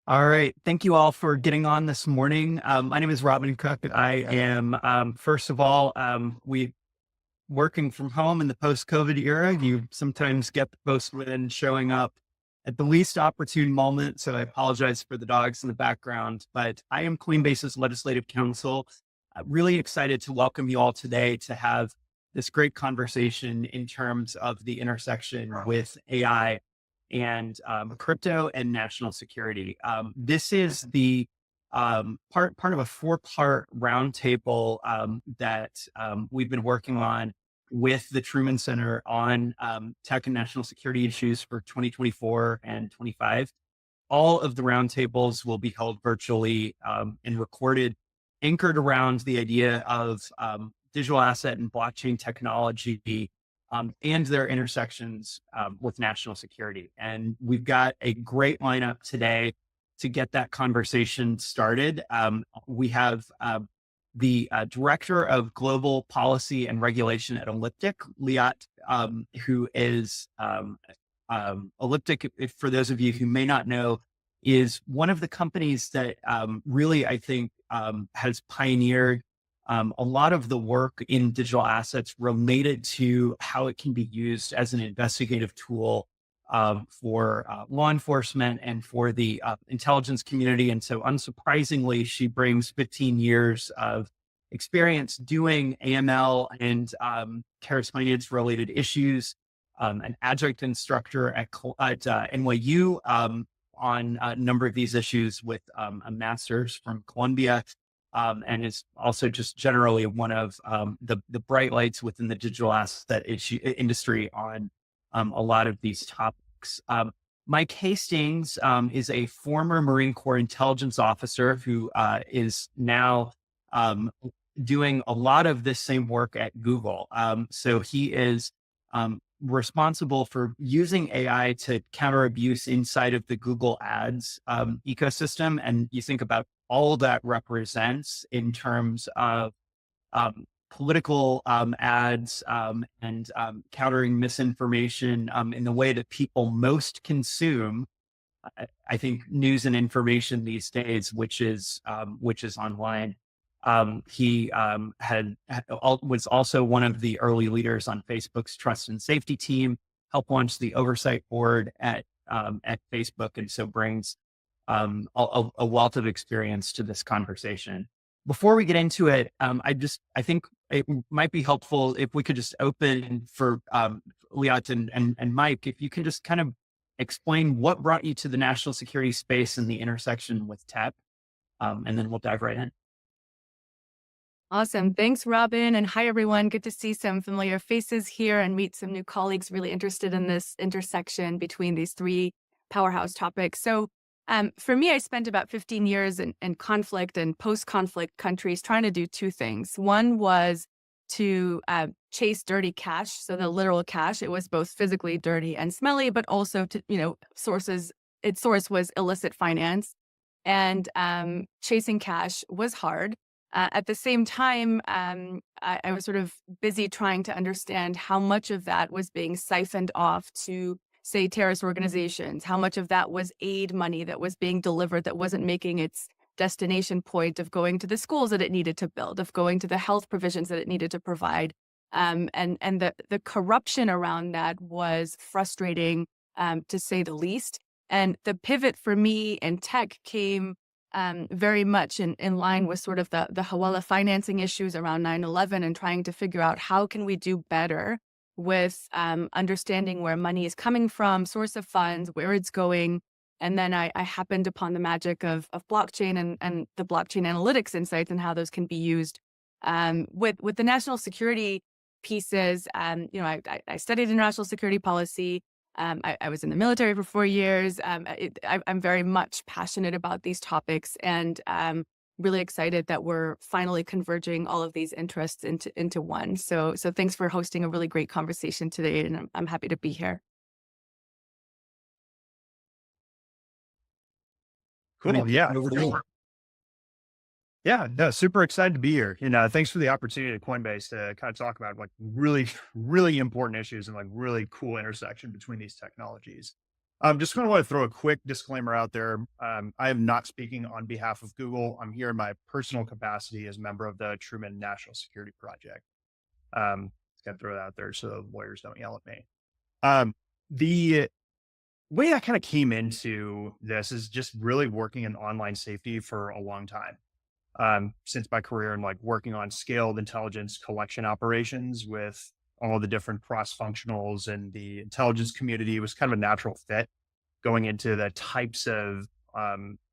All right. Thank you all for getting on this morning. My name is Robin Cook. I am, first of all, we working from home in the post-COVID era. You sometimes get the postman showing up at the least opportune moment. So I apologize for the dogs in the background, but I am Coinbase's legislative counsel. Really excited to welcome you all today to have this great conversation in terms of the intersection with AI and crypto and national security. This is the part of a four-part roundtable that we've been working on with the Truman Center on tech and national security issues for 2024 and 25. All of the roundtables will be held virtually and recorded, anchored around the idea of digital asset and blockchain technology and their intersections with national security. And we've got a great lineup today to get that conversation started. We have the Director of Global Policy and Regulation at Elliptic, Liat, who is Elliptic, if for those of you who may not know, is one of the companies that really, I think, has pioneered a lot of the work in digital assets related to how it can be used as an investigative tool for law enforcement and for the intelligence community. And so unsurprisingly, she brings 15 years of experience doing AML and terrorist finance related issues, an adjunct instructor at NYU on a number of these issues with a master's from Columbia. And is also just generally one of the bright lights within the digital asset industry on a lot of these topics. Mike Hastings is a former Marine Corps intelligence officer who is now doing a lot of this same work at Google. So he is responsible for using AI to counter abuse inside of the Google Ads ecosystem. And you think about all that represents in terms of political ads and countering misinformation in the way that people most consume, I think, news and information these days, which is online. He was also one of the early leaders on Facebook's trust and safety team, helped launch the oversight board at Facebook, and so brings a wealth of experience to this conversation. Before we get into it, I think it might be helpful if we could just open for Liat and Mike, if you can just kind of explain what brought you to the national security space and the intersection with tech, and then we'll dive right in. Awesome. Thanks, Robin. And hi, everyone. Good to see some familiar faces here and meet some new colleagues really interested in this intersection between these three powerhouse topics. So for me, I spent about 15 years in conflict and post-conflict countries trying to do two things. One was to chase dirty cash, so the literal cash. It was both physically dirty and smelly, but also to, its source was illicit finance. And chasing cash was hard. At the same time, I was sort of busy trying to understand how much of that was being siphoned off to, say, terrorist organizations, how much of that was aid money that was being delivered that wasn't making its destination point of going to the schools that it needed to build, of going to the health provisions that it needed to provide. And the corruption around that was frustrating, to say the least. And the pivot for me in tech came very much in line with sort of the Hawala financing issues around 9/11 and trying to figure out how can we do better with understanding where money is coming from, source of funds, where it's going. And then I happened upon the magic of blockchain and the blockchain analytics insights and how those can be used with the national security pieces. I studied international security policy. I was in the military for 4 years. I'm very much passionate about these topics and really excited that we're finally converging all of these interests into one. So thanks for hosting a really great conversation today, and I'm happy to be here. Cool. Yeah. Yeah. No, super excited to be here. Thanks for the opportunity at Coinbase to kind of talk about like really, really important issues and like really cool intersection between these technologies. Just going to want to throw a quick disclaimer out there. I am not speaking on behalf of Google. I'm here in my personal capacity as a member of the Truman National Security Project. Just got to throw that out there so the lawyers don't yell at me. The way I kind of came into this is just really working in online safety for a long time. Since my career and like working on scaled intelligence collection operations with all the different cross functionals and the intelligence community was kind of a natural fit going into the types of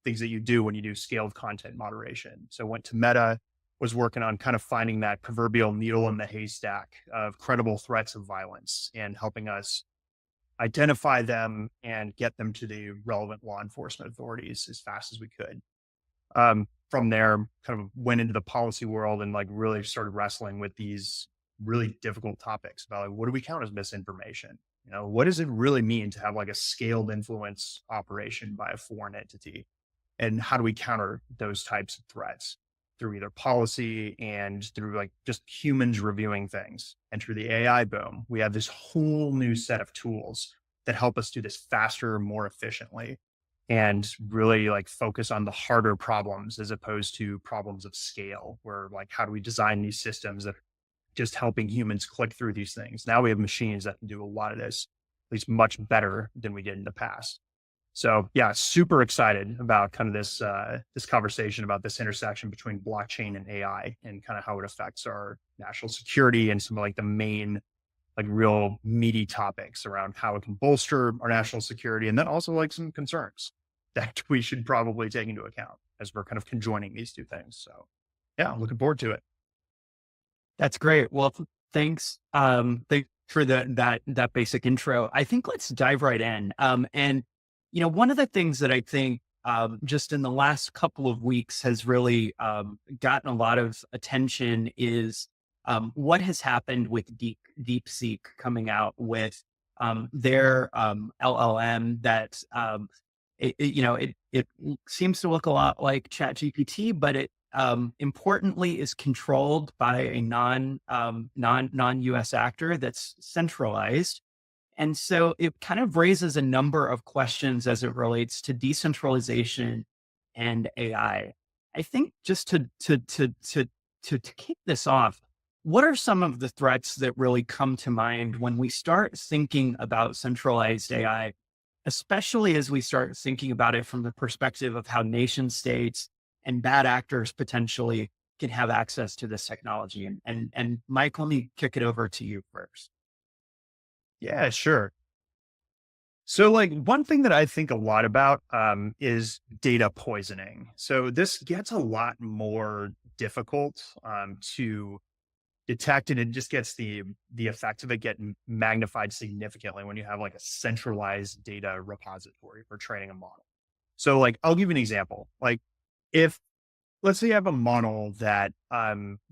things that you do when you do scaled content moderation. So went to Meta, was working on kind of finding that proverbial needle in the haystack of credible threats of violence and helping us identify them and get them to the relevant law enforcement authorities as fast as we could. From there, kind of went into the policy world and like really started wrestling with these really difficult topics about like, what do we count as misinformation? You know, what does it really mean to have like a scaled influence operation by a foreign entity? And how do we counter those types of threats through either policy and through like just humans reviewing things? And through the AI boom, we have this whole new set of tools that help us do this faster, more efficiently, and really like focus on the harder problems as opposed to problems of scale, where like, how do we design these systems that are just helping humans click through these things? Now we have machines that can do a lot of this, at least much better than we did in the past. So yeah, super excited about kind of this conversation about this intersection between blockchain and AI and kind of how it affects our national security and some of like the main like real meaty topics around how it can bolster our national security, and then also like some concerns that we should probably take into account as we're kind of conjoining these two things. So yeah, I'm looking forward to it. That's great. Well, thanks. Thanks for that basic intro. I think let's dive right in. And one of the things that I think just in the last couple of weeks has really gotten a lot of attention is what has happened with DeepSeek coming out with their LLM that it seems to look a lot like ChatGPT, but it importantly is controlled by a non-US actor that's centralized. And so it kind of raises a number of questions as it relates to decentralization and AI. I think just to kick this off, what are some of the threats that really come to mind when we start thinking about centralized AI, especially as we start thinking about it from the perspective of how nation states and bad actors potentially can have access to this technology? And Mike, let me kick it over to you first. Yeah, sure. So like one thing that I think a lot about is data poisoning. So this gets a lot more difficult to detect, and it just gets the effect of it getting magnified significantly when you have like a centralized data repository for training a model. So like I'll give you an example. Like if let's say you have a model that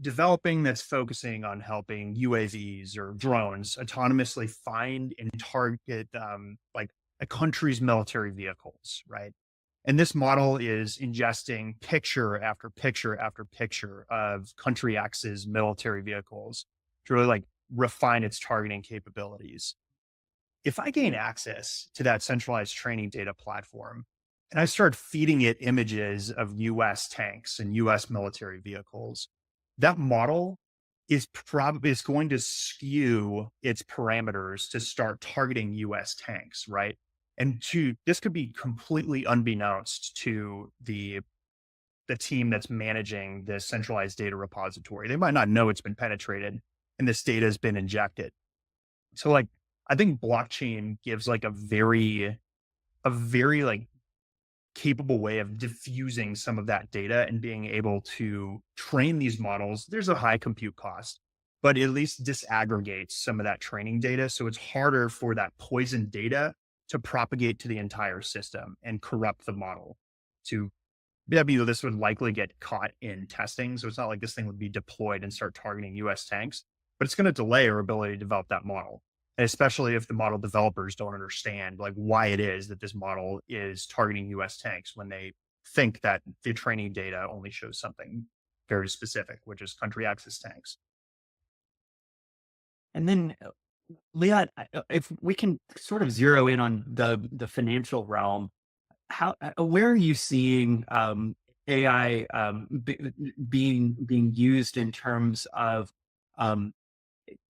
developing that's focusing on helping UAVs or drones autonomously find and target like a country's military vehicles, right? And this model is ingesting picture after picture after picture of country X's military vehicles to really like refine its targeting capabilities. If I gain access to that centralized training data platform and I start feeding it images of US tanks and US military vehicles, that model is going to skew its parameters to start targeting US tanks, right? And this could be completely unbeknownst to the team that's managing the centralized data repository. They might not know it's been penetrated and this data has been injected. So like I think blockchain gives like a very like capable way of diffusing some of that data and being able to train these models. There's a high compute cost, but at least disaggregates some of that training data. So it's harder for that poison data to propagate to the entire system and corrupt the model. This would likely get caught in testing. So it's not like this thing would be deployed and start targeting US tanks, but it's going to delay our ability to develop that model. And especially if the model developers don't understand like why it is that this model is targeting US tanks when they think that the training data only shows something very specific, which is country access tanks. And then Leon, if we can sort of zero in on the financial realm, how where are you seeing AI being used in terms of um,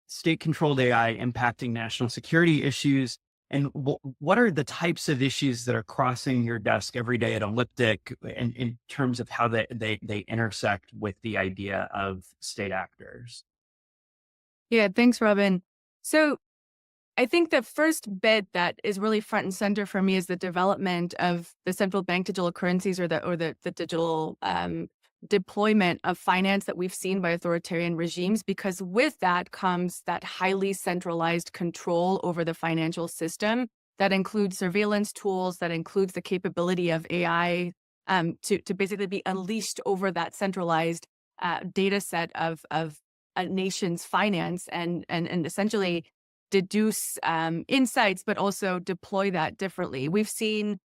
state-controlled AI impacting national security issues? And what are the types of issues that are crossing your desk every day at Elliptic in terms of how they intersect with the idea of state actors? Yeah, thanks, Robin. So I think the first bit that is really front and center for me is the development of the central bank digital currencies, or the digital deployment of finance that we've seen by authoritarian regimes, because with that comes that highly centralized control over the financial system that includes surveillance tools, that includes the capability of AI to basically be unleashed over that centralized data set of a nation's finance, and essentially deduce insights, but also deploy that differently. We've seen,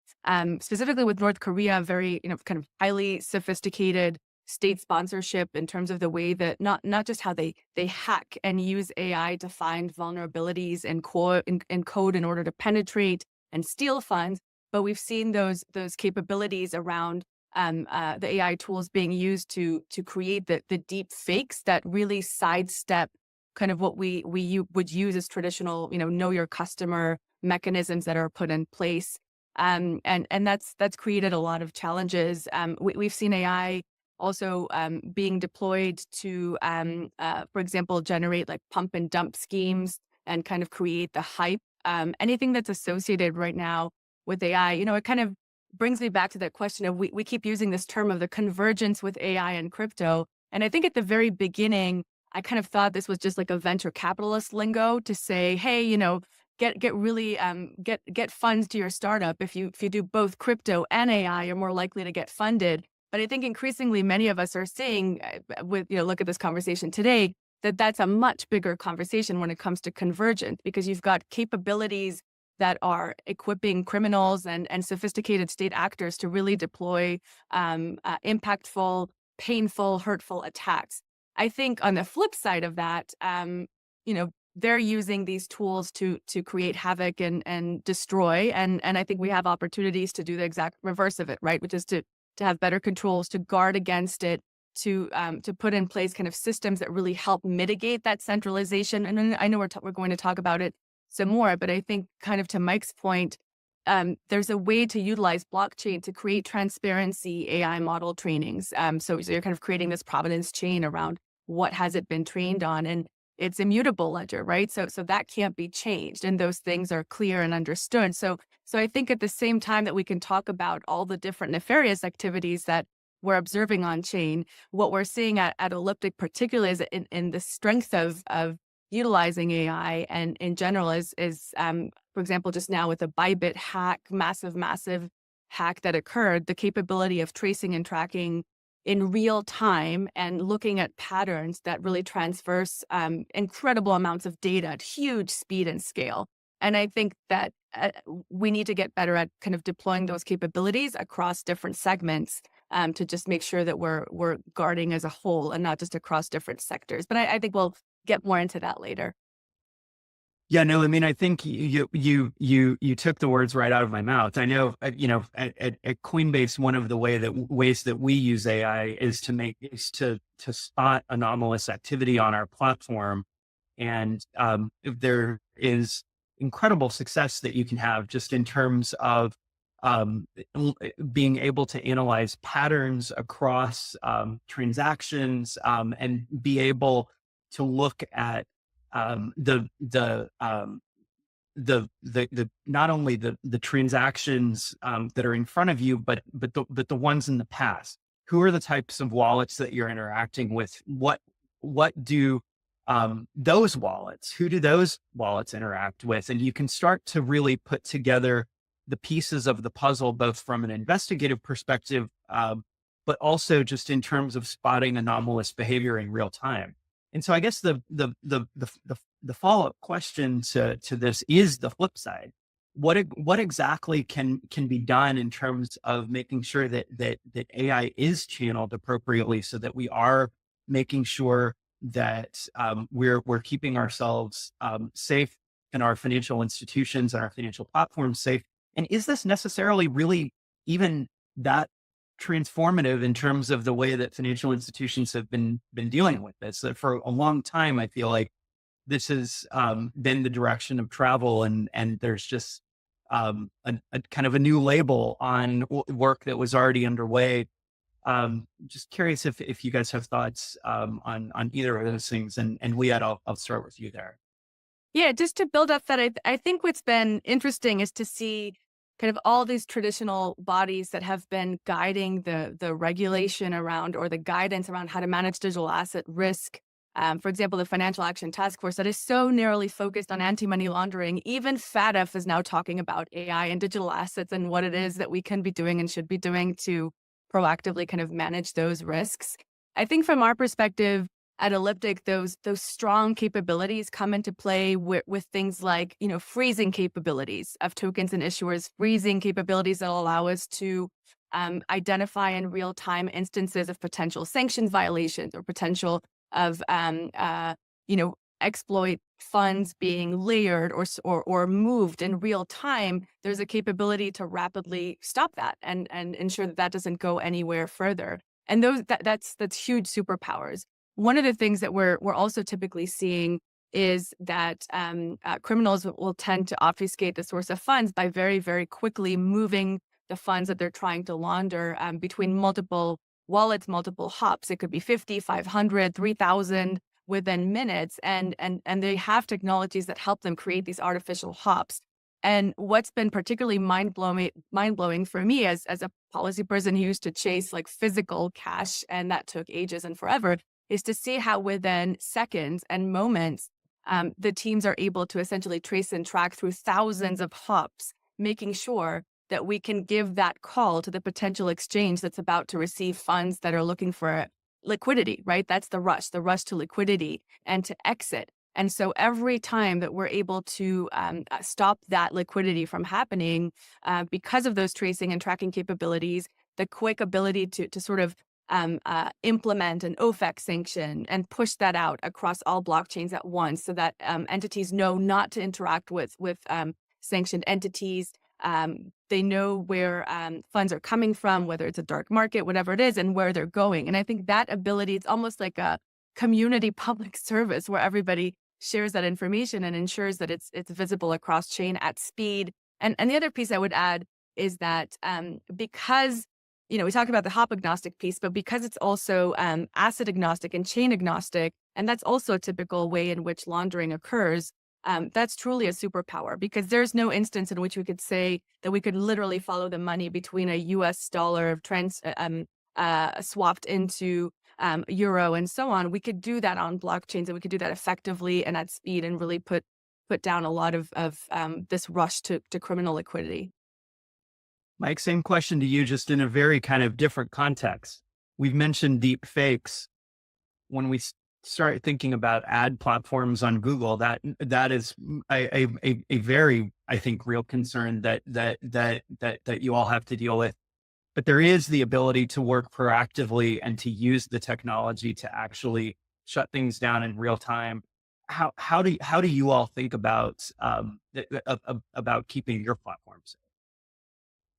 specifically with North Korea, very kind of highly sophisticated state sponsorship in terms of the way that not just how they hack and use AI to find vulnerabilities in code in order to penetrate and steal funds, but we've seen those capabilities around the AI tools being used to create the deep fakes that really sidestep kind of what we would use as traditional, know your customer mechanisms that are put in place. And that's created a lot of challenges. We've seen AI also being deployed to, for example, generate like pump and dump schemes and kind of create the hype. Anything that's associated right now with AI, it kind of brings me back to that question of we keep using this term of the convergence with AI and crypto. And I think at the very beginning, I kind of thought this was just like a venture capitalist lingo to say, hey, get really get funds to your startup. If you do both crypto and AI, you're more likely to get funded. But I think increasingly many of us are seeing, with look at this conversation today, that that's a much bigger conversation when it comes to convergence, because you've got capabilities that are equipping criminals and sophisticated state actors to really deploy impactful, painful, hurtful attacks. I think on the flip side of that, they're using these tools to create havoc and destroy. And I think we have opportunities to do the exact reverse of it, right? Which is to have better controls, to guard against it, to put in place kind of systems that really help mitigate that centralization. And I know we're going to talk about it some more, but I think kind of to Mike's point, there's a way to utilize blockchain to create transparency AI model trainings. So you're kind of creating this provenance chain around what has it been trained on, and it's immutable ledger, right? So that can't be changed, and those things are clear and understood. So I think at the same time that we can talk about all the different nefarious activities that we're observing on chain, what we're seeing at Elliptic particularly is in the strength of utilizing AI and in general is for example, just now with the Bybit hack, massive hack that occurred, the capability of tracing and tracking in real time and looking at patterns that really transverse incredible amounts of data at huge speed and scale. And I think that we need to get better at kind of deploying those capabilities across different segments to just make sure that we're guarding as a whole and not just across different sectors. But I think we'll get more into that later. Yeah, no, I mean, I think you took the words right out of my mouth. I know, at Coinbase, one of the ways that we use AI is to spot anomalous activity on our platform, and there is incredible success that you can have just in terms of being able to analyze patterns across transactions, and be able to look at the not only the transactions that are in front of you, but the ones in the past. Who are the types of wallets that you're interacting with? What do those wallets? Who do those wallets interact with? And you can start to really put together the pieces of the puzzle, both from an investigative perspective, but also just in terms of spotting anomalous behavior in real time. And so I guess the follow-up question to this is the flip side. What exactly can be done in terms of making sure that AI is channeled appropriately, so that we are making sure that we're keeping ourselves safe and our financial institutions and our financial platforms safe? And is this necessarily really even that transformative in terms of the way that financial institutions have been dealing with this? For a long time, I feel like this has been the direction of travel, and there's just a kind of a new label on work that was already underway. Just curious if you guys have thoughts on either of those things, and Liat, I'll start with you there. Yeah, just to build up that, I think what's been interesting is to see kind of all these traditional bodies that have been guiding the regulation around, or the guidance around how to manage digital asset risk. For example, the Financial Action Task Force that is so narrowly focused on anti-money laundering. Even FATF is now talking about AI and digital assets and what it is that we can be doing and should be doing to proactively kind of manage those risks. I think from our perspective at Elliptic, those strong capabilities come into play with things like, freezing capabilities of tokens and issuers, freezing capabilities that allow us to identify in real time instances of potential sanctions violations or potential of exploit funds being layered or moved in real time. There's a capability to rapidly stop that and ensure that that doesn't go anywhere further. And that's huge superpowers. One of the things that we're also typically seeing is that criminals will tend to obfuscate the source of funds by very, very quickly moving the funds that they're trying to launder between multiple wallets, multiple hops. It could be 50, 500, 3,000 within minutes. And they have technologies that help them create these artificial hops. And what's been particularly mind-blowing for me as a policy person who used to chase like physical cash, and that took ages and forever, is to see how within seconds and moments, the teams are able to essentially trace and track through thousands of hops, making sure that we can give that call to the potential exchange that's about to receive funds that are looking for liquidity, right? That's the rush to liquidity and to exit. And so every time that we're able to stop that liquidity from happening because of those tracing and tracking capabilities, the quick ability to sort of implement an OFAC sanction and push that out across all blockchains at once so that entities know not to interact with sanctioned entities. They know where funds are coming from, whether it's a dark market, whatever it is, and where they're going. And I think that ability, it's almost like a community public service where everybody shares that information and ensures that it's visible across chain at speed. And the other piece I would add is that because we talk about the hop agnostic piece, but because it's also asset agnostic and chain agnostic, and that's also a typical way in which laundering occurs, that's truly a superpower, because there's no instance in which we could say that we could literally follow the money between a US dollar swapped into euro and so on. We could do that on blockchains, and we could do that effectively and at speed, and really put down a lot of this rush to criminal liquidity. Mike, same question to you, just in a very kind of different context. We've mentioned deep fakes. When we start thinking about ad platforms on Google, that is a very, I think, real concern that you all have to deal with. But there is the ability to work proactively and to use the technology to actually shut things down in real time. How do you all think about keeping your platforms?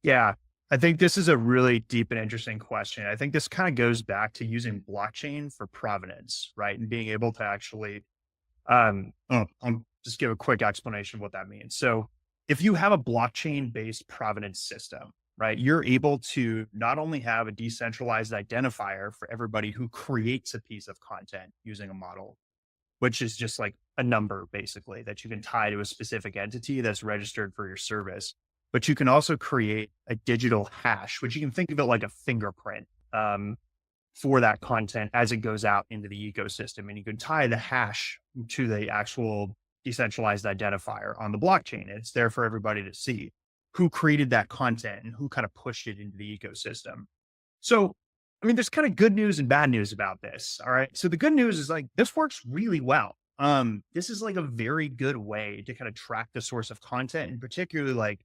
Yeah, I think this is a really deep and interesting question. I think this kind of goes back to using blockchain for provenance, right? And being able to actually, I'll just give a quick explanation of what that means. So if you have a blockchain-based provenance system, right, you're able to not only have a decentralized identifier for everybody who creates a piece of content using a model, which is just like a number basically that you can tie to a specific entity that's registered for your service. But you can also create a digital hash, which you can think of it like a fingerprint for that content as it goes out into the ecosystem. And you can tie the hash to the actual decentralized identifier on the blockchain. It's there for everybody to see who created that content and who kind of pushed it into the ecosystem. So, I mean, there's kind of good news and bad news about this. All right. So the good news is like, this works really well. This is like a very good way to kind of track the source of content, and particularly like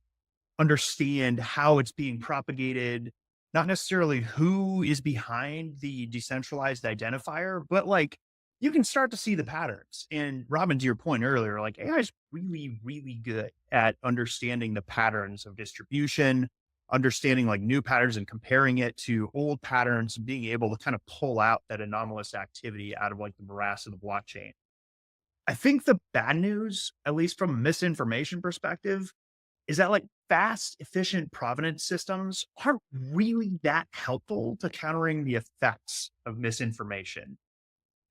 understand how it's being propagated, not necessarily who is behind the decentralized identifier, but like, you can start to see the patterns. And Robin, to your point earlier, like AI is really, really good at understanding the patterns of distribution, understanding like new patterns and comparing it to old patterns, being able to kind of pull out that anomalous activity out of like the morass of the blockchain. I think the bad news, at least from a misinformation perspective, is that like fast, efficient provenance systems aren't really that helpful to countering the effects of misinformation.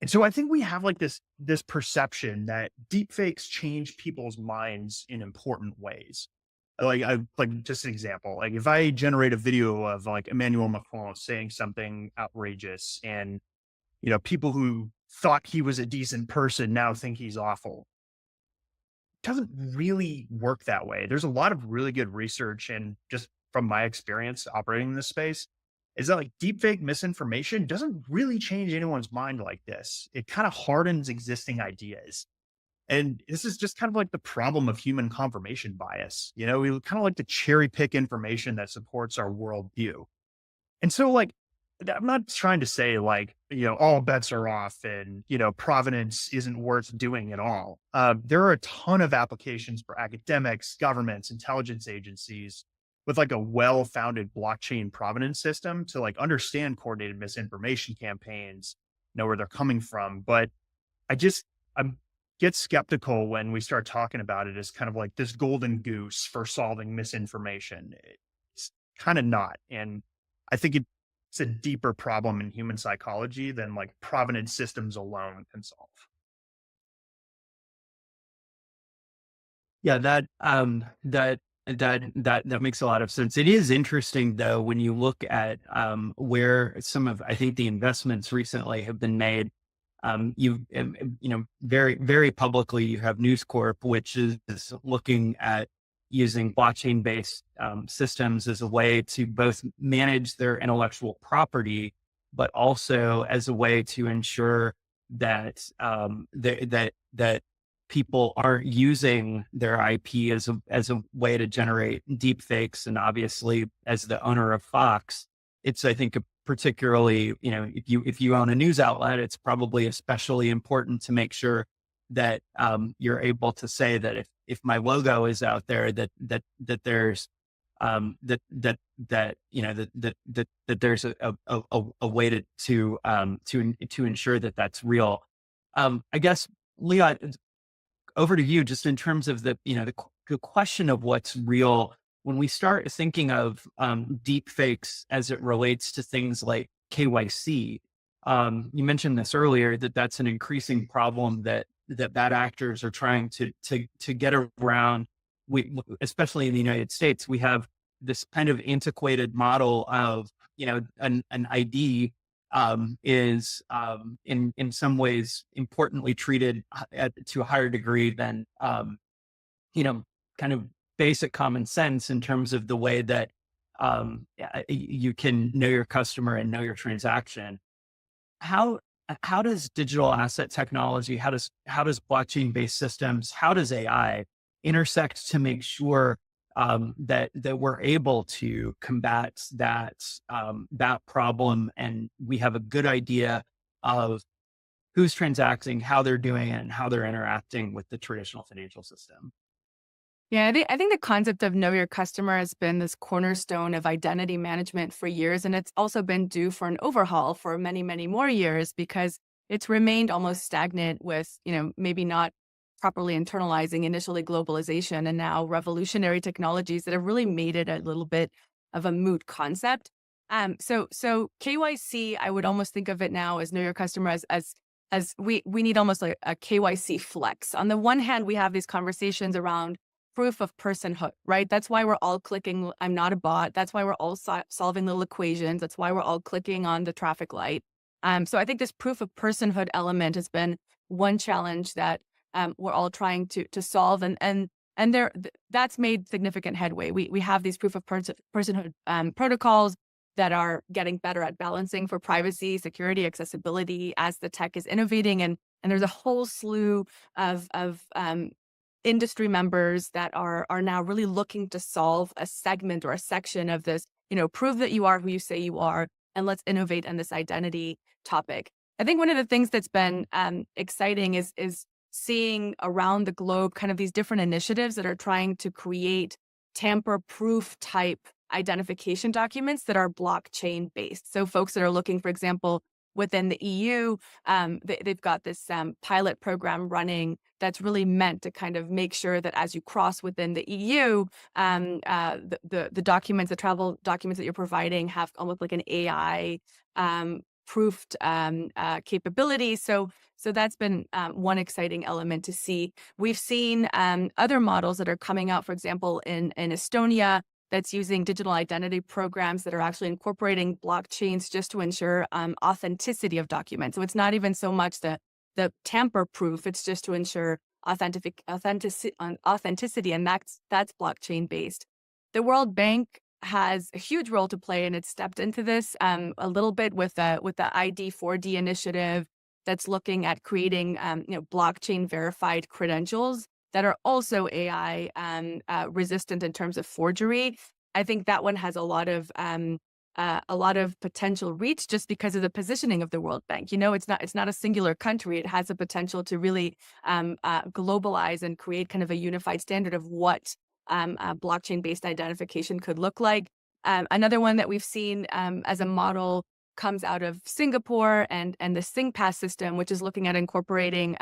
And so I think we have like this perception that deepfakes change people's minds in important ways. Like just an example, like if I generate a video of like Emmanuel Macron saying something outrageous and people who thought he was a decent person now think he's awful. Doesn't really work that way. There's a lot of really good research and just from my experience operating in this space is that like deepfake misinformation doesn't really change anyone's mind like this. It kind of hardens existing ideas. And this is just kind of like the problem of human confirmation bias. We kind of like to cherry pick information that supports our worldview. And so like I'm not trying to say like, all bets are off and, provenance isn't worth doing at all. There are a ton of applications for academics, governments, intelligence agencies with like a well-founded blockchain provenance system to like understand coordinated misinformation campaigns, know where they're coming from. But I get skeptical when we start talking about it as kind of like this golden goose for solving misinformation. It's kind of not. And I think it's a deeper problem in human psychology than like provenance systems alone can solve. Yeah, that makes a lot of sense. It is interesting though when you look at where some of I think the investments recently have been made. Very very publicly you have News Corp, which is looking at using blockchain based systems as a way to both manage their intellectual property, but also as a way to ensure that that people aren't using their IP as a way to generate deep fakes. And obviously, as the owner of Fox, it's I think a particularly if you own a news outlet, it's probably especially important to make sure that you're able to say that if my logo is out there, that there's that there's a way to ensure that that's real. I guess, Leon, over to you, just in terms of the question of what's real. When we start thinking of deep fakes as it relates to things like KYC, you mentioned this earlier, that's an increasing problem that bad actors are trying to get around. Especially in the United States, we have this kind of antiquated model of an ID is in some ways importantly treated to a higher degree than kind of basic common sense in terms of the way that you can know your customer and know your transaction. How does digital asset technology, how does blockchain based systems, how does AI intersect to make sure that we're able to combat that problem, and we have a good idea of who's transacting, how they're doing it, and how they're interacting with the traditional financial system? Yeah, I think the concept of know your customer has been this cornerstone of identity management for years. And it's also been due for an overhaul for many, many more years because it's remained almost stagnant with, maybe not properly internalizing initially globalization and now revolutionary technologies that have really made it a little bit of a moot concept. So KYC, I would almost think of it now as know your customer as we need almost like a KYC flex. On the one hand, we have these conversations around proof of personhood, right? That's why we're all clicking, I'm not a bot. That's why we're all solving little equations. That's why we're all clicking on the traffic light. So I think this proof of personhood element has been one challenge that we're all trying to solve. And that's made significant headway. We have these proof of personhood protocols that are getting better at balancing for privacy, security, accessibility as the tech is innovating. And there's a whole slew of industry members that are now really looking to solve a segment or a section of this, prove that you are who you say you are, and let's innovate on this identity topic. I think one of the things that's been exciting is seeing around the globe kind of these different initiatives that are trying to create tamper-proof type identification documents that are blockchain based. So folks that are looking, for example, within the EU, they've got this pilot program running that's really meant to kind of make sure that as you cross within the EU, the documents, the travel documents that you're providing have almost like an AI proofed capability. So that's been one exciting element to see. We've seen other models that are coming out, for example, in Estonia, that's using digital identity programs that are actually incorporating blockchains just to ensure authenticity of documents. So it's not even so much the tamper proof; it's just to ensure authenticity, and that's blockchain based. The World Bank has a huge role to play, and it's stepped into this a little bit with the ID4D initiative that's looking at creating blockchain verified credentials that are also AI resistant in terms of forgery. I think that one has a lot of potential reach just because of the positioning of the World Bank. It's not a singular country. It has the potential to really globalize and create kind of a unified standard of what blockchain-based identification could look like. Another one that we've seen as a model comes out of Singapore and the SingPass system, which is looking at incorporating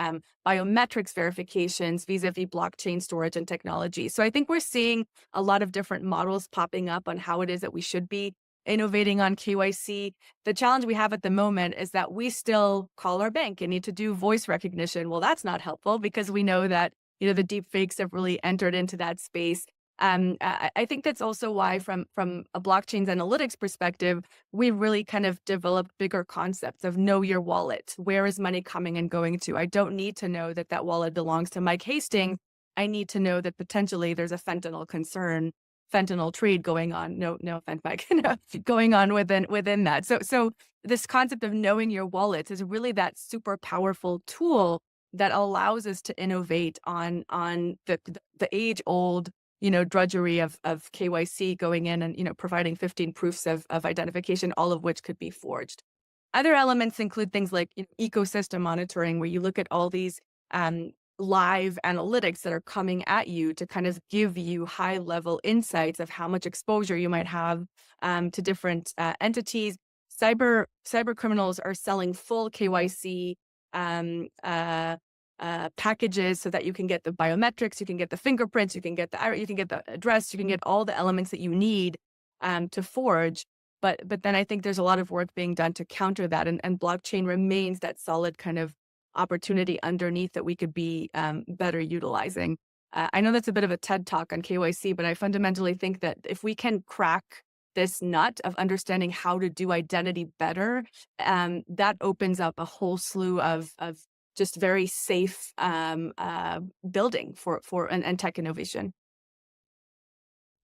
biometrics verifications vis-a-vis blockchain storage and technology. So I think we're seeing a lot of different models popping up on how it is that we should be innovating on KYC. The challenge we have at the moment is that we still call our bank and need to do voice recognition. Well, that's not helpful because we know that the deep fakes have really entered into that space. I think that's also why from a blockchain's analytics perspective, we really kind of developed bigger concepts of know your wallet. Where is money coming and going to? I don't need to know that wallet belongs to Mike Hastings. I need to know that potentially there's a fentanyl trade going on. No offense, Mike, going on within that. So this concept of knowing your wallet is really that super powerful tool that allows us to innovate on the age old drudgery of KYC going in and providing 15 proofs of identification, all of which could be forged. Other elements include things like ecosystem monitoring, where you look at all these live analytics that are coming at you to kind of give you high level insights of how much exposure you might have to different entities. Cyber criminals are selling full KYC packages so that you can get the biometrics, you can get the fingerprints, you can get the address, you can get all the elements that you need to forge. But then I think there's a lot of work being done to counter that, and blockchain remains that solid kind of opportunity underneath that we could be better utilizing. I know that's a bit of a TED talk on KYC, but I fundamentally think that if we can crack this nut of understanding how to do identity better, that opens up a whole slew of just very safe building for and tech innovation.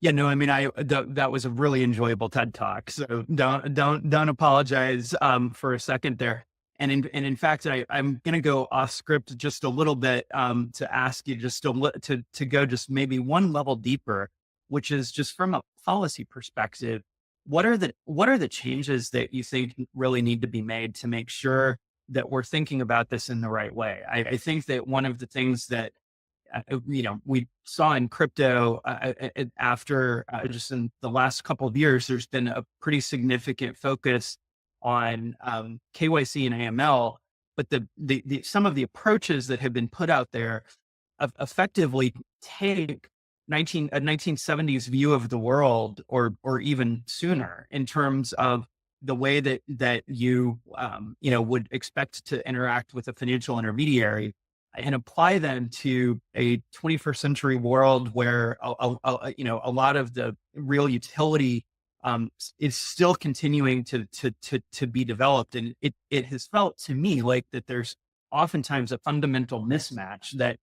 Yeah, no, I mean, that was a really enjoyable TED talk. So don't apologize for a second there. And in fact, I'm going to go off script just a little bit to ask you just to go just maybe one level deeper, which is just from a policy perspective. What are the changes that you think really need to be made to make sure that we're thinking about this in the right way? I think that one of the things that we saw in crypto after just in the last couple of years, there's been a pretty significant focus on KYC and AML, but the some of the approaches that have been put out there effectively take 1970s view of the world or even sooner in terms of the way that you would expect to interact with a financial intermediary, and apply them to a 21st century world where a lot of the real utility is still continuing to be developed. And it has felt to me like that there's oftentimes a fundamental mismatch that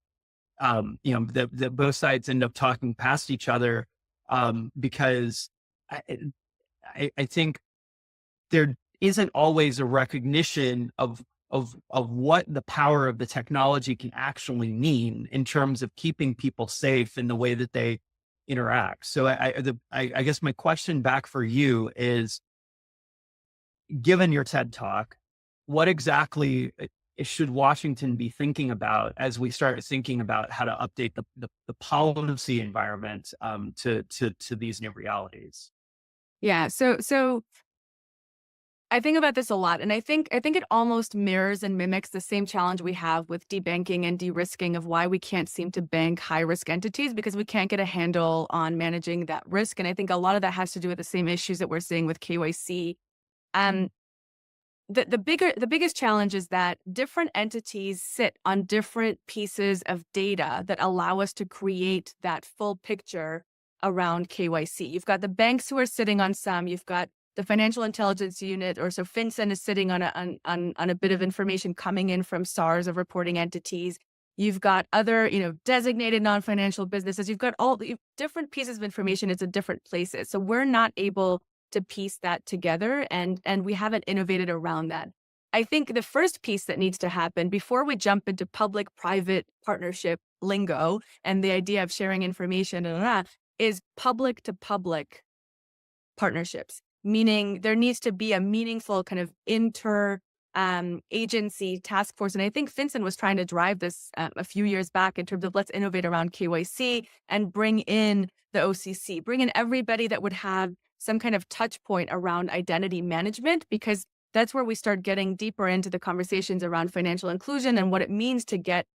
that both sides end up talking past each other because I think there isn't always a recognition of what the power of the technology can actually mean in terms of keeping people safe in the way that they interact. So I guess my question back for you is, given your TED talk, what exactly should Washington be thinking about as we start thinking about how to update the policy environment to these new realities? Yeah. So I think about this a lot, and I think it almost mirrors and mimics the same challenge we have with debanking and de-risking of why we can't seem to bank high risk entities because we can't get a handle on managing that risk. And I think a lot of that has to do with the same issues that we're seeing with KYC. Um, the biggest challenge is that different entities sit on different pieces of data that allow us to create that full picture around KYC. You've got the banks who are sitting on some, you've got the financial intelligence unit, or so FinCEN is sitting on a bit of information coming in from SARS of reporting entities. You've got other, designated non-financial businesses. You've got all the different pieces of information. It's in different places. So we're not able to piece that together, and we haven't innovated around that. I think the first piece that needs to happen before we jump into public-private partnership lingo and the idea of sharing information is public to public partnerships, meaning there needs to be a meaningful kind of agency task force. And I think FinCEN was trying to drive this a few years back in terms of let's innovate around KYC and bring in the OCC, bring in everybody that would have some kind of touch point around identity management, because that's where we start getting deeper into the conversations around financial inclusion and what it means to get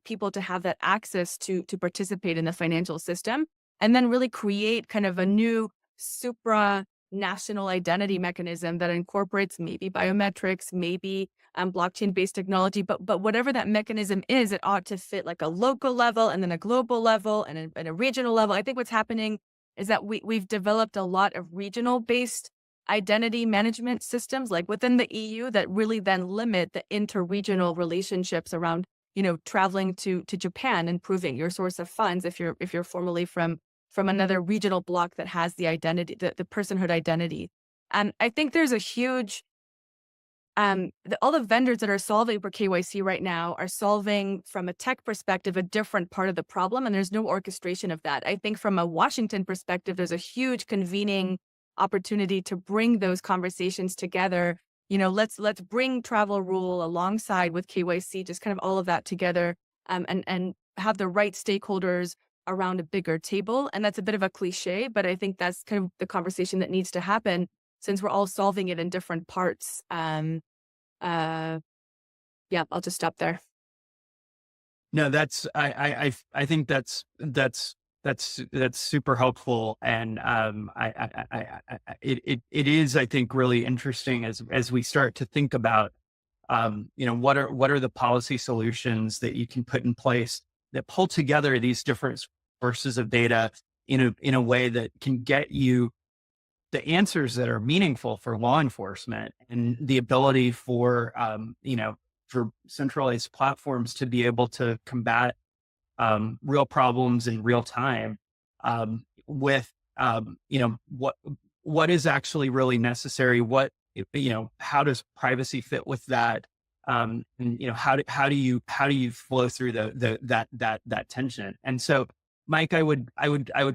people to have that access to participate in the financial system, and then really create kind of a new supranational identity mechanism that incorporates maybe biometrics, maybe blockchain-based technology, but whatever that mechanism is, it ought to fit like a local level and then a global level and a regional level. I think what's happening is that we've developed a lot of regional-based identity management systems, like within the EU, that really then limit the interregional relationships around, traveling to Japan and proving your source of funds if you're formerly from another regional bloc that has the identity, the personhood identity. And I think there's a huge all the vendors that are solving for KYC right now are solving from a tech perspective a different part of the problem, and there's no orchestration of that. I think from a Washington perspective, there's a huge convening opportunity to bring those conversations together. Let's bring travel rule alongside with KYC, just kind of all of that together, and have the right stakeholders around a bigger table. And that's a bit of a cliche, but I think that's kind of the conversation that needs to happen since we're all solving it in different parts. Yeah, I'll just stop there. No, I think that's super helpful, and it is, I think, really interesting as we start to think about what are the policy solutions that you can put in place that pull together these different sources of data in a way that can get you the answers that are meaningful for law enforcement, and the ability for for centralized platforms to be able to combat real problems in real time, with what is actually really necessary, how does privacy fit with that, and how do you flow through that tension. And so, Mike, I would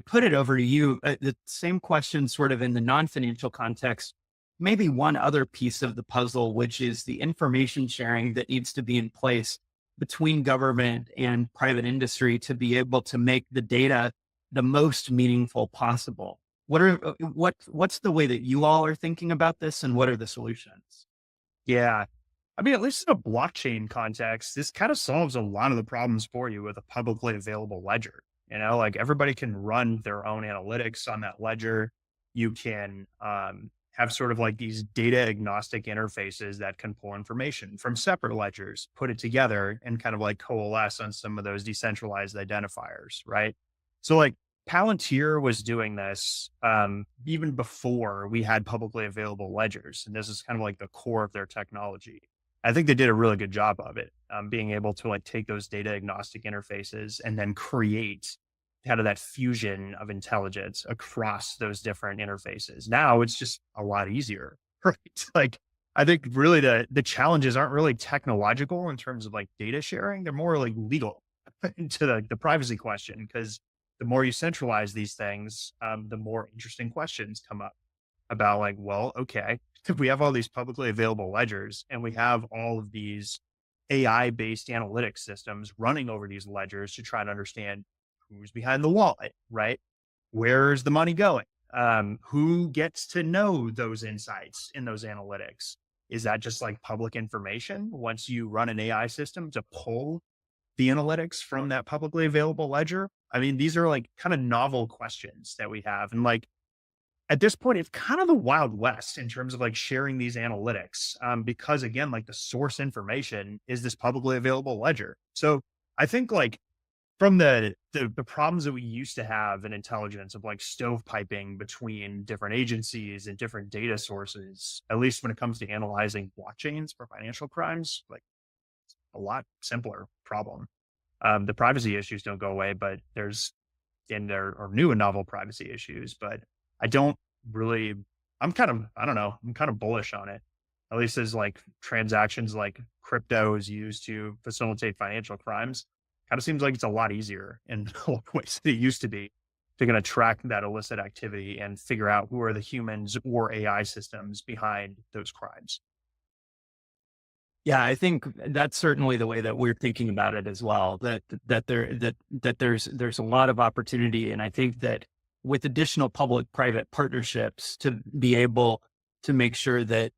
put it over to you. The same question, sort of in the non-financial context, maybe one other piece of the puzzle, which is the information sharing that needs to be in place between government and private industry to be able to make the data the most meaningful possible. What's the way that you all are thinking about this, and what are the solutions? Yeah. I mean, at least in a blockchain context, this kind of solves a lot of the problems for you with a publicly available ledger. Like everybody can run their own analytics on that ledger. You can have sort of like these data agnostic interfaces that can pull information from separate ledgers, put it together, and kind of like coalesce on some of those decentralized identifiers, right? So like Palantir was doing this even before we had publicly available ledgers. And this is kind of like the core of their technology. I think they did a really good job of it, being able to like take those data agnostic interfaces and then create kind of that fusion of intelligence across those different interfaces. Now it's just a lot easier, right? Like, I think really the challenges aren't really technological in terms of like data sharing. They're more like legal to the privacy question, because the more you centralize these things, the more interesting questions come up about like, well, okay, if we have all these publicly available ledgers and we have all of these AI based analytics systems running over these ledgers to try to understand who's behind the wallet, right? Where's the money going? Who gets to know those insights in those analytics? Is that just like public information once you run an AI system to pull the analytics from that publicly available ledger? I mean, these are like kind of novel questions that we have. And like at this point, it's kind of the Wild West in terms of like sharing these analytics. Because again, like the source information is this publicly available ledger. So I think like from the problems that we used to have in intelligence of like stovepiping between different agencies and different data sources, at least when it comes to analyzing blockchains for financial crimes, like a lot simpler problem. The privacy issues don't go away, but there are new and novel privacy issues, but I don't really, I don't know, I'm kind of bullish on it. At least as like transactions like crypto is used to facilitate financial crimes, kind of seems like it's a lot easier in a lot of ways than it used to be to kind of track that illicit activity and figure out who are the humans or AI systems behind those crimes. Yeah, I think that's certainly the way that we're thinking about it as well. There's a lot of opportunity, and I think that with additional public-private partnerships to be able to make sure that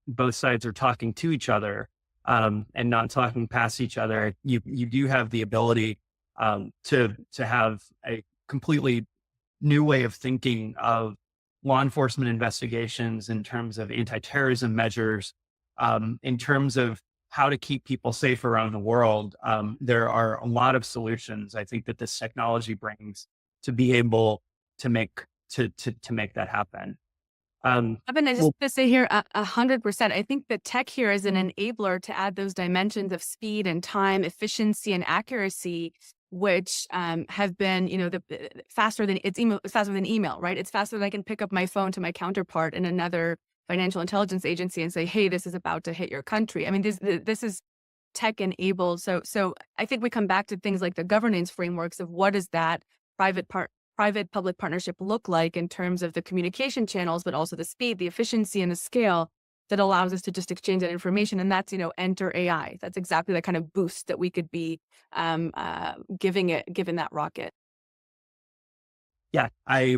both sides are talking to each other and not talking past each other, you do have the ability to have a completely new way of thinking of law enforcement investigations in terms of anti-terrorism measures, in terms of how to keep people safe around the world. There are a lot of solutions I think that this technology brings to be able to make that happen. Evan, I just Well, want to say here, 100%. I think that tech here is an enabler to add those dimensions of speed and time, efficiency and accuracy, which have been, faster than it's faster than email, right? It's faster than I can pick up my phone to my counterpart in another financial intelligence agency and say, "Hey, this is about to hit your country." I mean, this is tech enabled. So I think we come back to things like the governance frameworks of what does that private public partnership look like in terms of the communication channels, but also the speed, the efficiency, and the scale that allows us to just exchange that information. And that's, enter AI. That's exactly the kind of boost that we could be given that rocket. yeah, I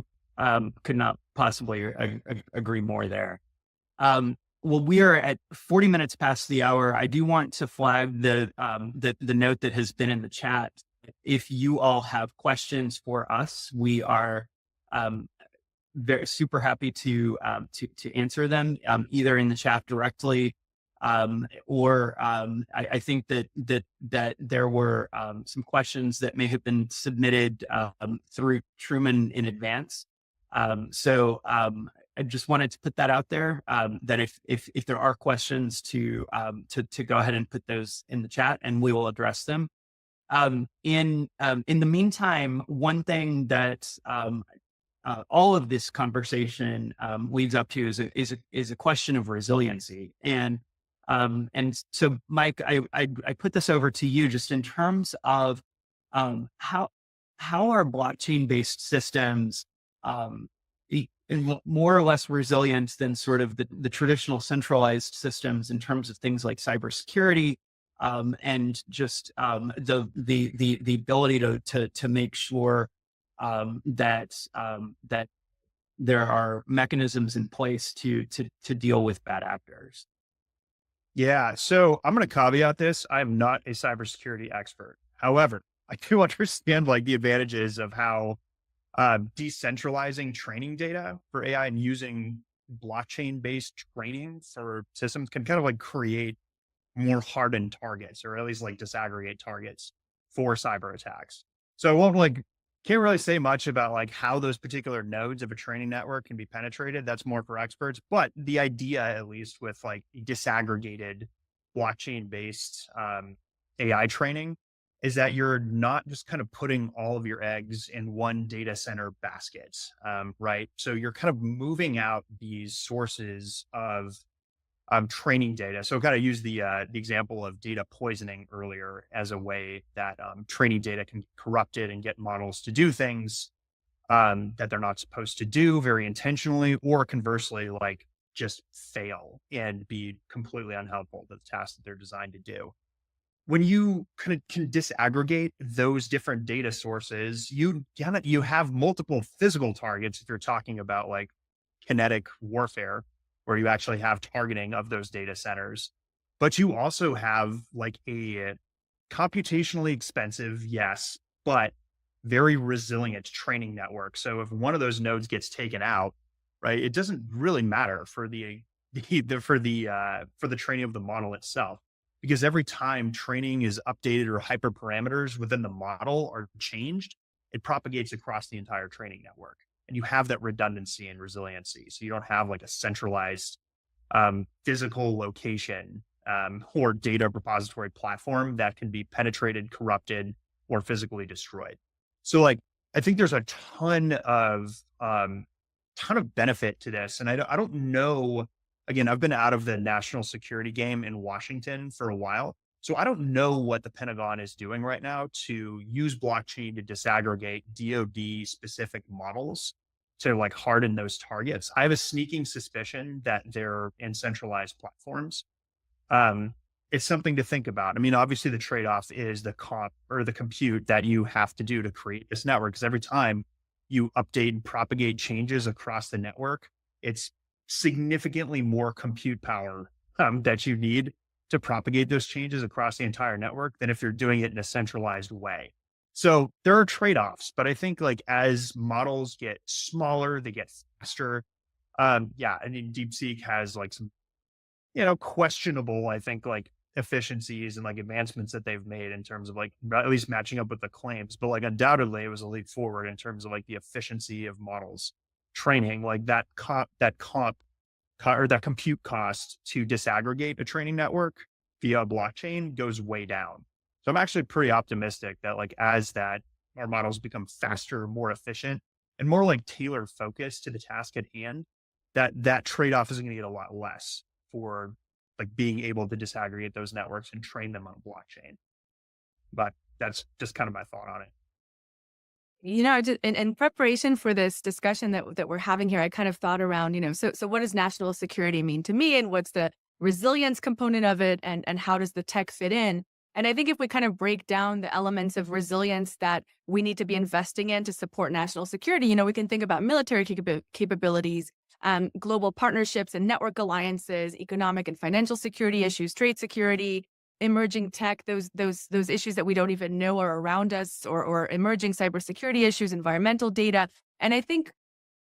could not possibly agree more there. Well, we are at 40 minutes past the hour. I do want to flag the note that has been in the chat. If you all have questions for us, we are very super happy to answer them either in the chat directly, or I think that there were some questions that may have been submitted through Truman in advance. So I just wanted to put that out there, that if there are questions to go ahead and put those in the chat and we will address them. In the meantime, one thing that all of this conversation leads up to is a question of resiliency. And so Mike, I put this over to you just in terms of how are blockchain based systems more or less resilient than sort of the traditional centralized systems in terms of things like cybersecurity, and just the ability to make sure that there are mechanisms in place to deal with bad actors. Yeah. So I'm going to caveat this. I'm not a cybersecurity expert. However, I do understand like the advantages of how decentralizing training data for AI and using blockchain based training for systems can kind of like create more hardened targets, or at least like disaggregate targets for cyber attacks. So I won't like, can't really say much about like how those particular nodes of a training network can be penetrated. That's more for experts. But the idea, at least with like disaggregated blockchain based AI training, is that you're not just kind of putting all of your eggs in one data center basket, right? So you're kind of moving out these sources of training data. So kind of use the example of data poisoning earlier as a way that training data can be corrupted and get models to do things that they're not supposed to do very intentionally, or conversely, like just fail and be completely unhelpful to the task that they're designed to do. When you can disaggregate those different data sources, you have multiple physical targets if you're talking about like kinetic warfare, where you actually have targeting of those data centers. But you also have like a computationally expensive, yes, but very resilient training network. So if one of those nodes gets taken out, right, it doesn't really matter for for the training of the model itself, because every time training is updated or hyperparameters within the model are changed, it propagates across the entire training network. And you have that redundancy and resiliency. So you don't have like a centralized physical location or data repository platform that can be penetrated, corrupted, or physically destroyed. So like, I think there's a ton of benefit to this. And I don't know, again, I've been out of the national security game in Washington for a while. So I don't know what the Pentagon is doing right now to use blockchain to disaggregate DoD specific models to like harden those targets. I have a sneaking suspicion that they're in centralized platforms. It's something to think about. I mean, obviously the trade-off is the comp or the compute that you have to do to create this network. Because every time you update and propagate changes across the network, it's significantly more compute power that you need to propagate those changes across the entire network than if you're doing it in a centralized way. So there are trade-offs, but I think like as models get smaller, they get faster. Yeah, I mean, DeepSeek has like some, questionable, I think, like efficiencies and like advancements that they've made in terms of like at least matching up with the claims, but like undoubtedly it was a leap forward in terms of like the efficiency of models training, like that compute cost to disaggregate a training network via blockchain goes way down. So I'm actually pretty optimistic that like as that our models become faster, more efficient, and more like tailor focused to the task at hand, that trade-off is going to get a lot less for like being able to disaggregate those networks and train them on blockchain. But that's just kind of my thought on it. Just in preparation for this discussion that we're having here, I kind of thought around, so what does national security mean to me, and what's the resilience component of it, and how does the tech fit in? And I think if we kind of break down the elements of resilience that we need to be investing in to support national security, we can think about military capabilities, global partnerships and network alliances, economic and financial security issues, trade security, emerging tech, those issues that we don't even know are around us, or emerging cybersecurity issues, environmental data. And I think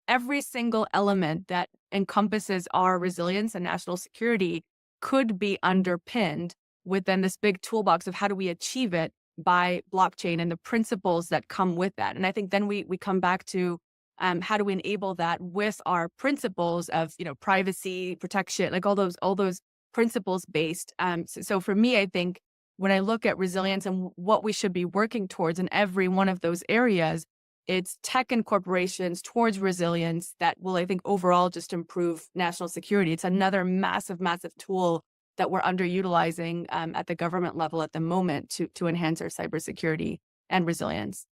every single element that encompasses our resilience and national security could be underpinned within this big toolbox of how do we achieve it by blockchain and the principles that come with that. And I think then we come back to how do we enable that with our principles of privacy, protection, like all those principles based. So for me, I think when I look at resilience and what we should be working towards in every one of those areas, it's tech and corporations towards resilience that will, I think, overall just improve national security. It's another massive, massive tool that we're underutilizing at the government level at the moment to enhance our cybersecurity and resilience.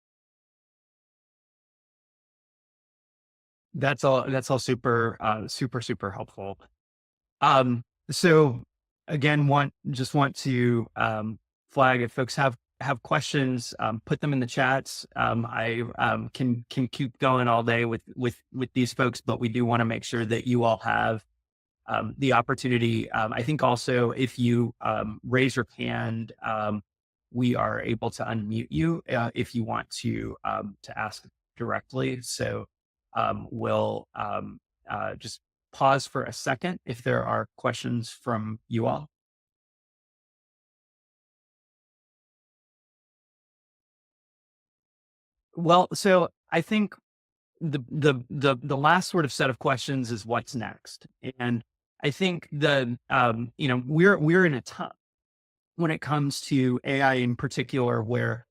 That's all super, super helpful. So again, want to flag if folks have questions, put them in the chats. I can keep going all day with these folks, but we do want to make sure that you all have the opportunity. I think also if you raise your hand, we are able to unmute you if you want to ask directly. So we'll just pause for a second if there are questions from you all. Well, so I think the last sort of set of questions is what's next, and I think we're in a time when it comes to AI in particular where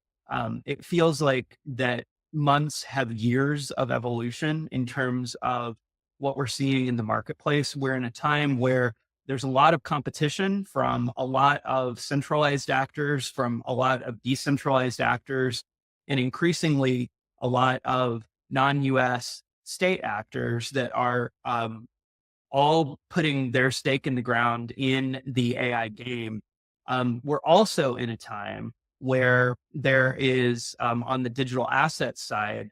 it feels like that months have years of evolution in terms of what we're seeing in the marketplace. We're in a time where there's a lot of competition from a lot of centralized actors, from a lot of decentralized actors, and increasingly a lot of non-US state actors that are all putting their stake in the ground in the AI game. We're also in a time where there is, on the digital assets side,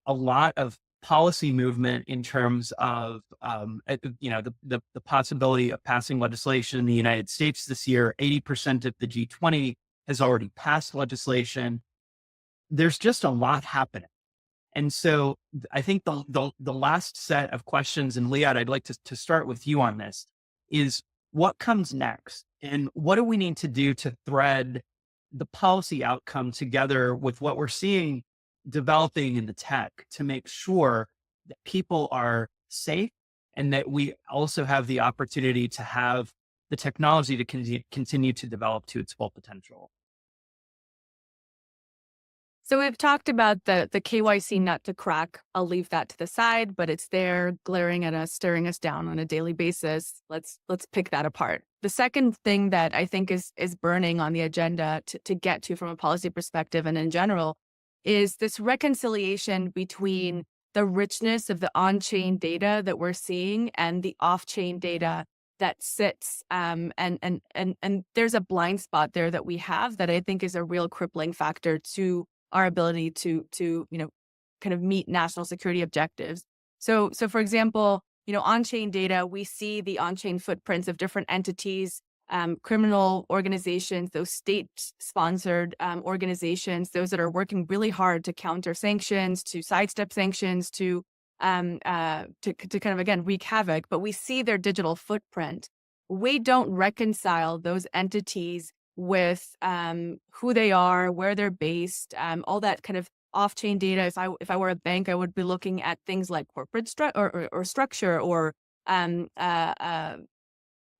a lot of policy movement in terms of, the possibility of passing legislation in the United States this year. 80% of the G20 has already passed legislation. There's just a lot happening. And so I think the last set of questions, and Liad, I'd like to start with you on this, is what comes next? And what do we need to do to thread the policy outcome together with what we're seeing developing in the tech to make sure that people are safe and that we also have the opportunity to have the technology to continue to develop to its full potential? So we've talked about the KYC nut to crack. I'll leave that to the side, but it's there glaring at us, staring us down on a daily basis. Let's pick that apart. The second thing that I think is burning on the agenda to get to from a policy perspective and in general is this reconciliation between the richness of the on-chain data that we're seeing and the off-chain data that sits. And there's a blind spot there that we have that I think is a real crippling factor to our ability to kind of meet national security objectives. So for example, on-chain data, we see the on-chain footprints of different entities, criminal organizations, those state-sponsored organizations, those that are working really hard to counter sanctions, to sidestep sanctions, to kind of, again, wreak havoc. But we see their digital footprint. We don't reconcile those entities with who they are, where they're based, all that kind of off-chain data. If I were a bank, I would be looking at things like corporate structure or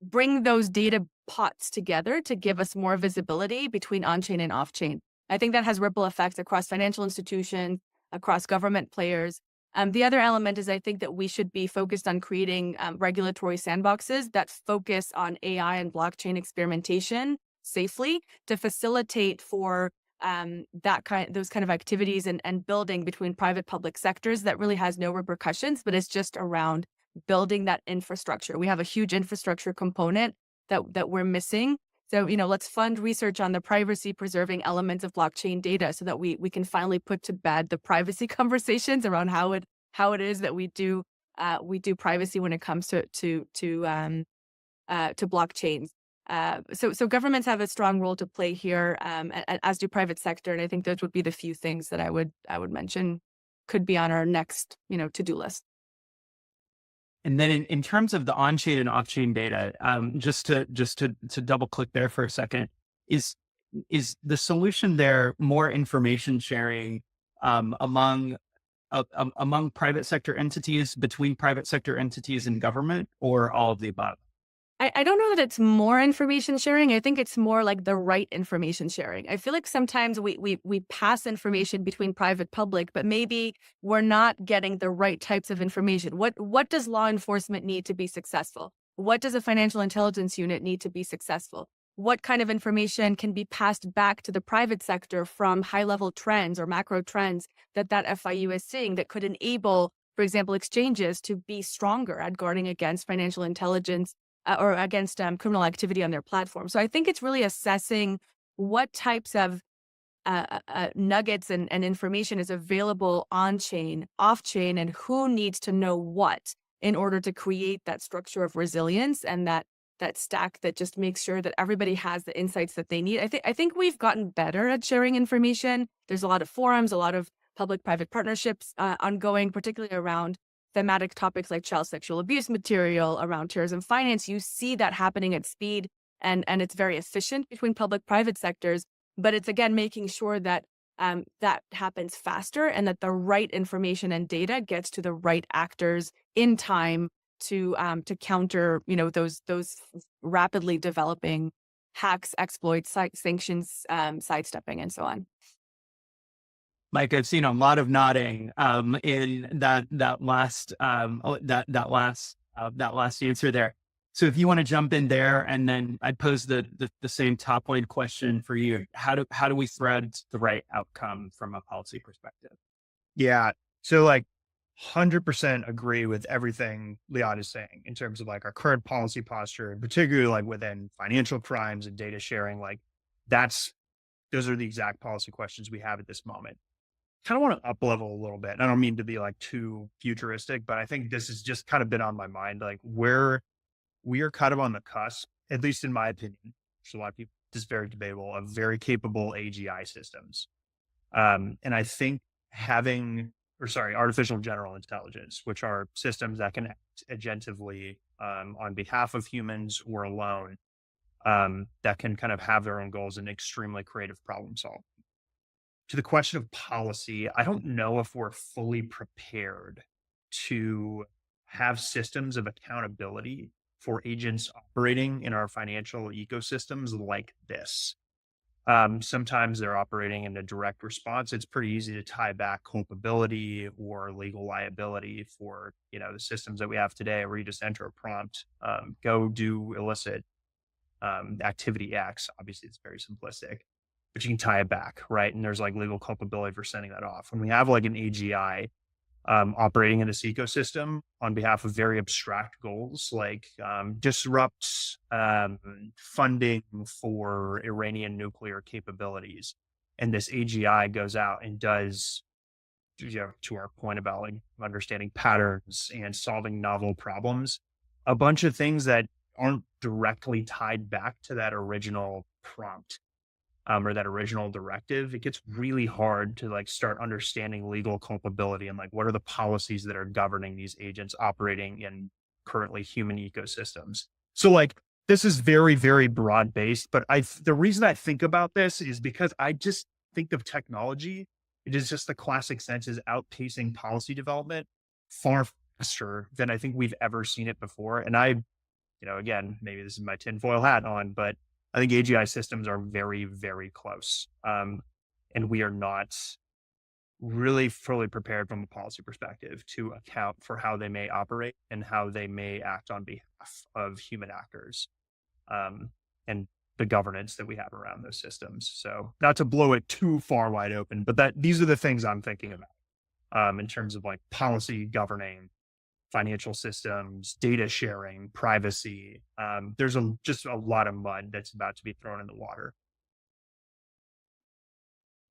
bring those data pots together to give us more visibility between on-chain and off-chain. I think that has ripple effects across financial institutions, across government players. The other element is I think that we should be focused on creating regulatory sandboxes that focus on AI and blockchain experimentation safely to facilitate for those kind of activities and building between private public sectors that really has no repercussions, but it's just around building that infrastructure. We have a huge infrastructure component that we're missing. So, let's fund research on the privacy preserving elements of blockchain data so that we can finally put to bed the privacy conversations around how it is that we do privacy when it comes to blockchains. So governments have a strong role to play here, as do private sector. And I think those would be the few things that I would mention could be on our next, to-do list. And then in terms of the on-chain and off-chain data, just to double click there for a second, is the solution there more information sharing among private sector entities, between private sector entities and government, or all of the above? I don't know that it's more information sharing. I think it's more like the right information sharing. I feel like sometimes we pass information between private public, but maybe we're not getting the right types of information. What does law enforcement need to be successful? What does a financial intelligence unit need to be successful? What kind of information can be passed back to the private sector from high-level trends or macro trends that FIU is seeing that could enable, for example, exchanges to be stronger at guarding against financial intelligence or against criminal activity on their platform. So I think it's really assessing what types of nuggets and information is available on-chain, off-chain, and who needs to know what in order to create that structure of resilience and that stack that just makes sure that everybody has the insights that they need. I think we've gotten better at sharing information. There's a lot of forums, a lot of public-private partnerships ongoing, particularly around thematic topics like child sexual abuse material, around terrorism finance. You see that happening at speed and it's very efficient between public-private sectors, but it's again making sure that that happens faster and that the right information and data gets to the right actors in time to counter those rapidly developing hacks, exploits, sanctions, sidestepping, and so on. Mike, I've seen a lot of nodding in that last answer there. So if you want to jump in there, and then I'd pose the same top line question for you: how do we thread the right outcome from a policy perspective? Yeah, So like 100% agree with everything Leon is saying in terms of like our current policy posture, and particularly like within financial crimes and data sharing. Like that's those are the exact policy questions we have at this moment. Kind of want to up level a little bit. I don't mean to be like too futuristic, but I think this has just kind of been on my mind, like where we are kind of on the cusp, at least in my opinion, which a lot of people, this is very debatable, of very capable AGI systems. And I think artificial general intelligence, which are systems that can act agentively on behalf of humans or alone, that can kind of have their own goals and extremely creative problem solve. To the question of policy, I don't know if we're fully prepared to have systems of accountability for agents operating in our financial ecosystems like this. Sometimes they're operating in a direct response. It's pretty easy to tie back culpability or legal liability for, the systems that we have today, where you just enter a prompt, go do illicit activity X. Obviously, it's very simplistic, but you can tie it back, right? And there's like legal culpability for sending that off. When we have like an AGI operating in this ecosystem on behalf of very abstract goals, like disrupt funding for Iranian nuclear capabilities, and this AGI goes out and does, to our point about like understanding patterns and solving novel problems, a bunch of things that aren't directly tied back to that original prompt or that original directive, it gets really hard to like start understanding legal culpability and like what are the policies that are governing these agents operating in currently human ecosystems. So like this is very, very broad based, but the reason I think about this is because I just think of technology, it is just the classic sense is outpacing policy development far faster than I think we've ever seen it before. And again, maybe this is my tinfoil hat on, but I think AGI systems are very, very close. And we are not really fully prepared from a policy perspective to account for how they may operate and how they may act on behalf of human actors, and the governance that we have around those systems. So not to blow it too far wide open, but these are the things I'm thinking about in terms of like policy governing financial systems, data sharing, privacy. There's just a lot of mud that's about to be thrown in the water.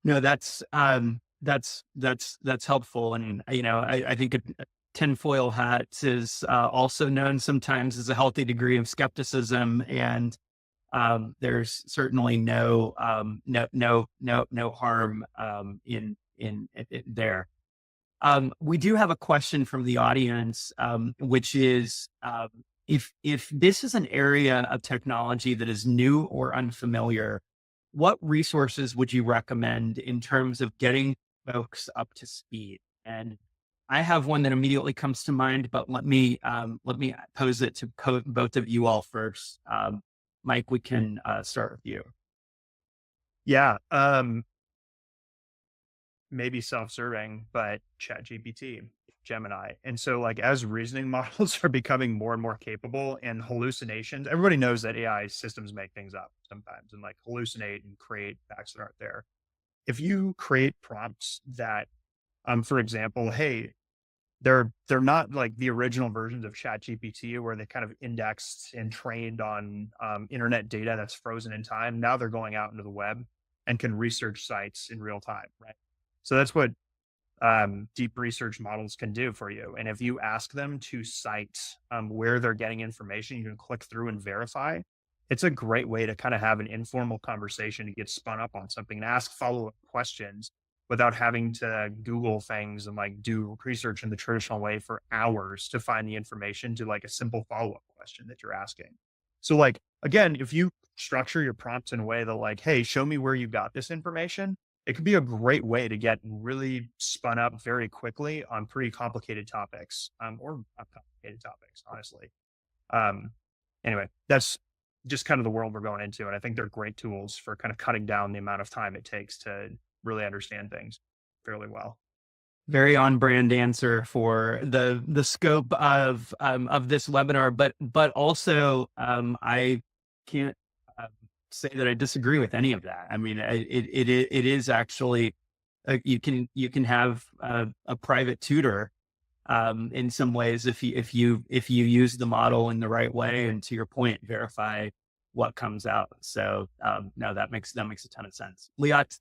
No, that's helpful. And, I think a tinfoil hat is also known sometimes as a healthy degree of skepticism. And there's certainly no harm in there. We do have a question from the audience, which is, if this is an area of technology that is new or unfamiliar, what resources would you recommend in terms of getting folks up to speed? And I have one that immediately comes to mind, but let me pose it to both of you all first. Mike, we can start with you. Yeah. Maybe self-serving, but ChatGPT, Gemini. And so like as reasoning models are becoming more and more capable and hallucinations, everybody knows that AI systems make things up sometimes and like hallucinate and create facts that aren't there. If you create prompts that, for example, hey, they're not like the original versions of ChatGPT where they kind of indexed and trained on internet data that's frozen in time. Now they're going out into the web and can research sites in real time, right? So that's what deep research models can do for you. And if you ask them to cite where they're getting information, you can click through and verify. It's a great way to kind of have an informal conversation to get spun up on something and ask follow-up questions without having to Google things and like do research in the traditional way for hours to find the information to like a simple follow-up question that you're asking. So like, again, if you structure your prompts in a way that like, hey, show me where you got this information, it could be a great way to get really spun up very quickly on pretty complicated topics, or not complicated topics, honestly. Anyway, that's just kind of the world we're going into. And I think they're great tools for kind of cutting down the amount of time it takes to really understand things fairly well. Very on brand answer for the scope of this webinar, but also I can't say that I disagree with any of that. I mean, it is actually you can have a private tutor in some ways if you use the model in the right way, and to your point, verify what comes out. So no, that makes a ton of sense. Liat,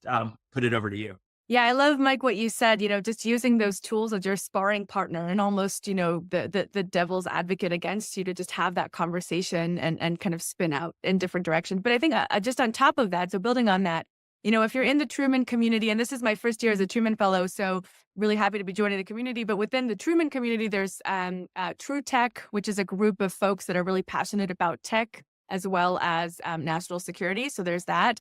put it over to you. Yeah, I love, Mike, what you said, just using those tools as your sparring partner and almost, the devil's advocate against you to just have that conversation and kind of spin out in different directions. But I think just on top of that, so building on that, if you're in the Truman community, and this is my first year as a Truman Fellow, so really happy to be joining the community. But within the Truman community, there's True Tech, which is a group of folks that are really passionate about tech as well as national security. So there's that.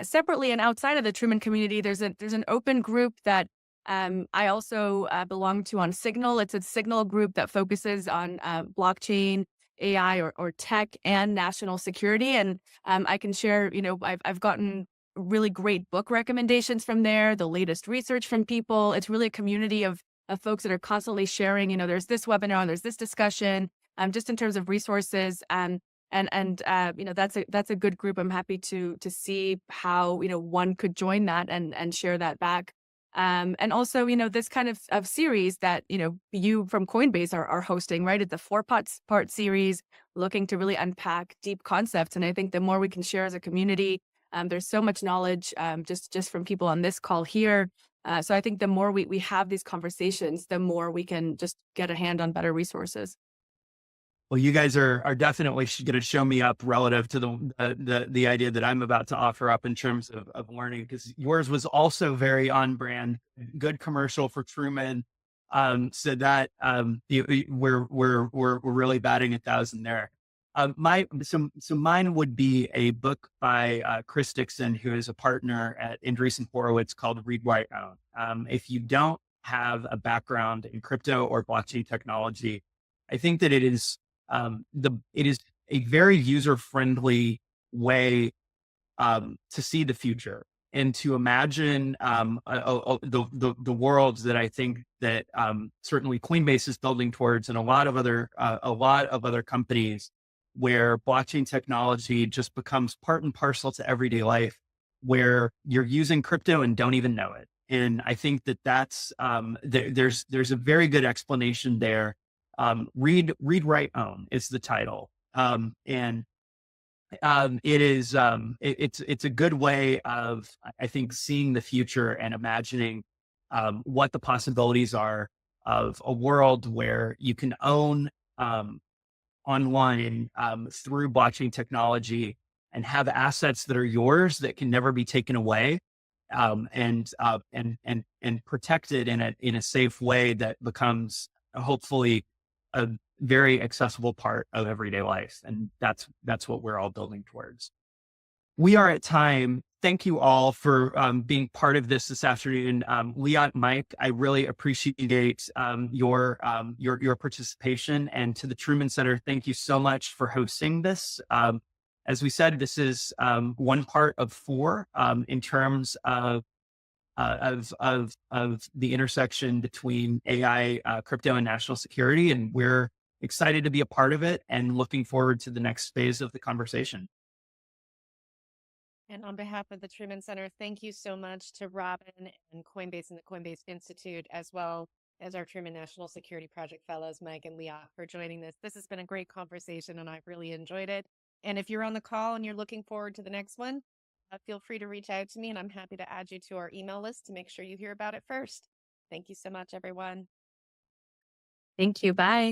Separately and outside of the Truman community, there's an open group that I also belong to on Signal. It's a Signal group that focuses on blockchain, AI, or tech and national security. And I can share, I've gotten really great book recommendations from there, the latest research from people. It's really a community of folks that are constantly sharing, there's this webinar, there's this discussion, just in terms of resources. And that's a good group. I'm happy to see how one could join that and share that back. And also this kind of series that you from Coinbase are hosting, right? It's a 4-part series looking to really unpack deep concepts. And I think the more we can share as a community, there's so much knowledge just from people on this call here. So I think the more we have these conversations, the more we can just get a hand on better resources. Well, you guys are definitely going to show me up relative to the idea that I'm about to offer up in terms of learning, because yours was also very on brand, good commercial for Truman. So that we're really batting 1,000 there. Mine would be a book by Chris Dixon, who is a partner at Andreessen Horowitz, called Read, Write, Own. If you don't have a background in crypto or blockchain technology, I think that it is a very user-friendly way to see the future and to imagine the worlds that I think that certainly Coinbase is building towards, and a lot of other companies, where blockchain technology just becomes part and parcel to everyday life, where you're using crypto and don't even know it. And I think that's there's a very good explanation there. Read, Write, Own is the title. And it is it's a good way of, I think, seeing the future and imagining what the possibilities are of a world where you can own online through blockchain technology and have assets that are yours that can never be taken away, and protected in a safe way that becomes hopefully a very accessible part of everyday life. And that's what we're all building towards. We are at time. Thank you all for being part of this afternoon. Liat, Mike, I really appreciate your participation, and to the Truman Center, thank you so much for hosting this. As we said, this is one part of 4 in terms of the intersection between AI, crypto, and national security. And we're excited to be a part of it and looking forward to the next phase of the conversation. And on behalf of the Truman Center, thank you so much to Robin and Coinbase and the Coinbase Institute, as well as our Truman National Security Project Fellows, Mike and Liat, for joining this. This has been a great conversation and I've really enjoyed it. And if you're on the call and you're looking forward to the next one, feel free to reach out to me and I'm happy to add you to our email list to make sure you hear about it first. Thank you so much, everyone. Thank you. Bye.